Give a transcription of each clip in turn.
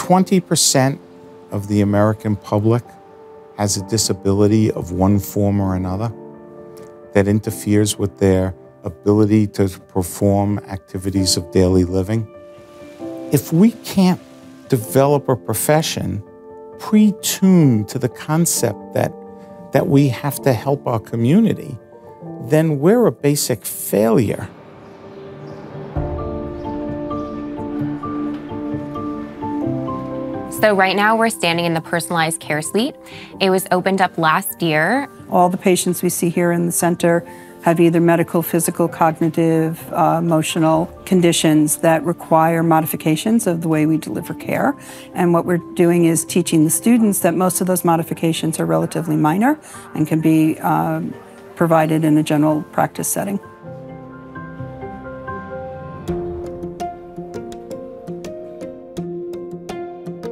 20% of the American public has a disability of one form or another that interferes with their ability to perform activities of daily living. If we can't develop a profession pre-tuned to the concept that we have to help our community, then we're a basic failure. So right now we're standing in the personalized care suite. It was opened up last year. All the patients we see here in the center have either medical, physical, cognitive, emotional conditions that require modifications of the way we deliver care. And what we're doing is teaching the students that most of those modifications are relatively minor and can be provided in a general practice setting.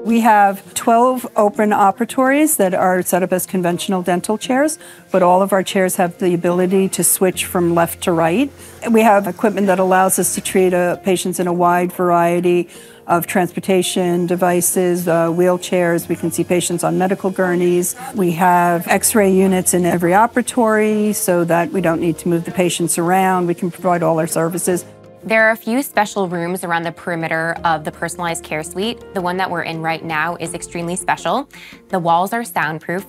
We have 12 open operatories that are set up as conventional dental chairs, but all of our chairs have the ability to switch from left to right. We have equipment that allows us to treat patients in a wide variety of transportation devices, wheelchairs. We can see patients on medical gurneys. We have X-ray units in every operatory so that we don't need to move the patients around. We can provide all our services. There are a few special rooms around the perimeter of the personalized care suite. The one that we're in right now is extremely special. The walls are soundproof.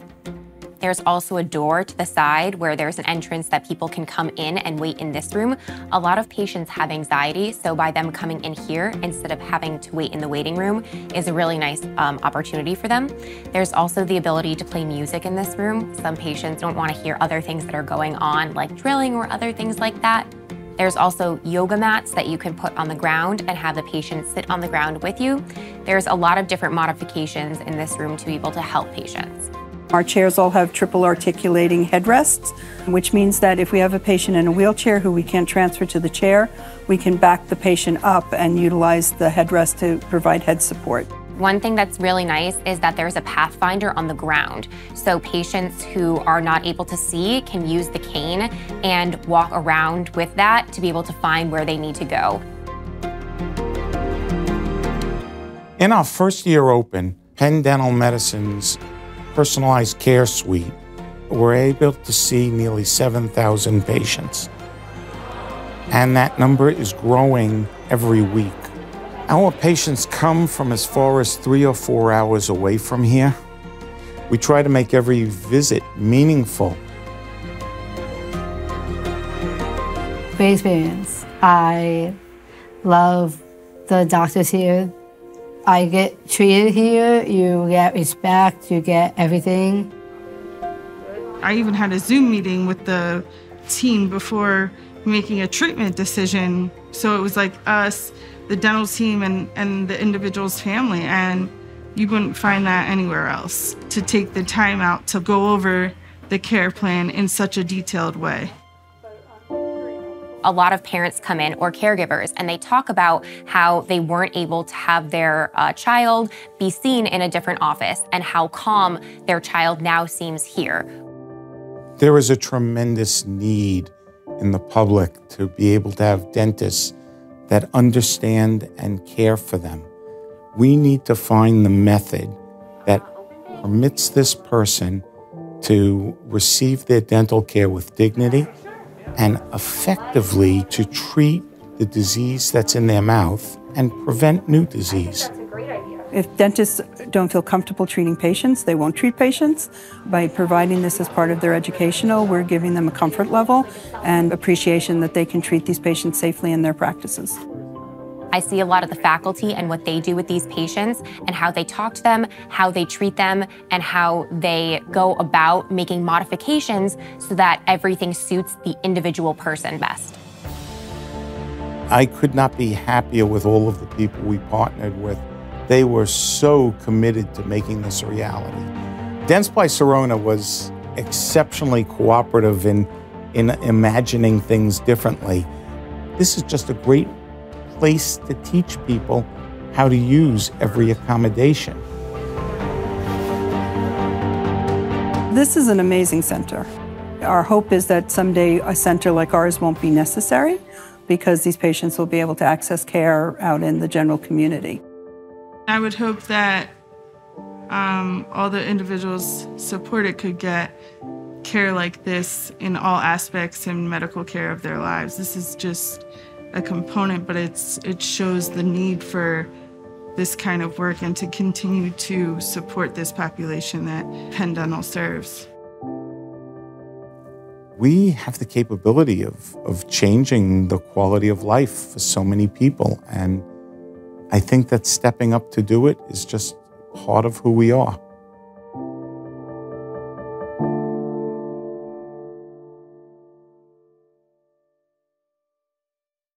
There's also a door to the side where there's an entrance that people can come in and wait in this room. A lot of patients have anxiety, so by them coming in here instead of having to wait in the waiting room is a really nice opportunity for them. There's also the ability to play music in this room. Some patients don't want to hear other things that are going on, like drilling or other things like that. There's also yoga mats that you can put on the ground and have the patient sit on the ground with you. There's a lot of different modifications in this room to be able to help patients. Our chairs all have triple articulating headrests, which means that if we have a patient in a wheelchair who we can't transfer to the chair, we can back the patient up and utilize the headrest to provide head support. One thing that's really nice is that there's a pathfinder on the ground. So patients who are not able to see can use the cane and walk around with that to be able to find where they need to go. In our first year open, Penn Dental Medicine's personalized care suite, we're able to see nearly 7,000 patients. And that number is growing every week. Our patients come from as far as 3 or 4 hours away from here. We try to make every visit meaningful. Great experience. I love the doctors here. I get treated here, you get respect, you get everything. I even had a Zoom meeting with the team before making a treatment decision. So it was like us, the dental team, and the individual's family, and you wouldn't find that anywhere else, to take the time out to go over the care plan in such a detailed way. A lot of parents come in, or caregivers, and they talk about how they weren't able to have their child be seen in a different office and how calm their child now seems here. There is a tremendous need in the public to be able to have dentists that understand and care for them. We need to find the method that permits this person to receive their dental care with dignity and effectively to treat the disease that's in their mouth and prevent new disease. If dentists don't feel comfortable treating patients, they won't treat patients. By providing this as part of their educational, we're giving them a comfort level and appreciation that they can treat these patients safely in their practices. I see a lot of the faculty and what they do with these patients and how they talk to them, how they treat them, and how they go about making modifications so that everything suits the individual person best. I could not be happier with all of the people we partnered with. They were so committed to making this a reality. Dentsply Sirona was exceptionally cooperative in imagining things differently. This is just a great place to teach people how to use every accommodation. This is an amazing center. Our hope is that someday a center like ours won't be necessary because these patients will be able to access care out in the general community. I would hope that all the individuals supported could get care like this in all aspects in medical care of their lives. This is just a component, but it shows the need for this kind of work and to continue to support this population that Penn Dental serves. We have the capability of changing the quality of life for so many people, and I think that stepping up to do it is just part of who we are.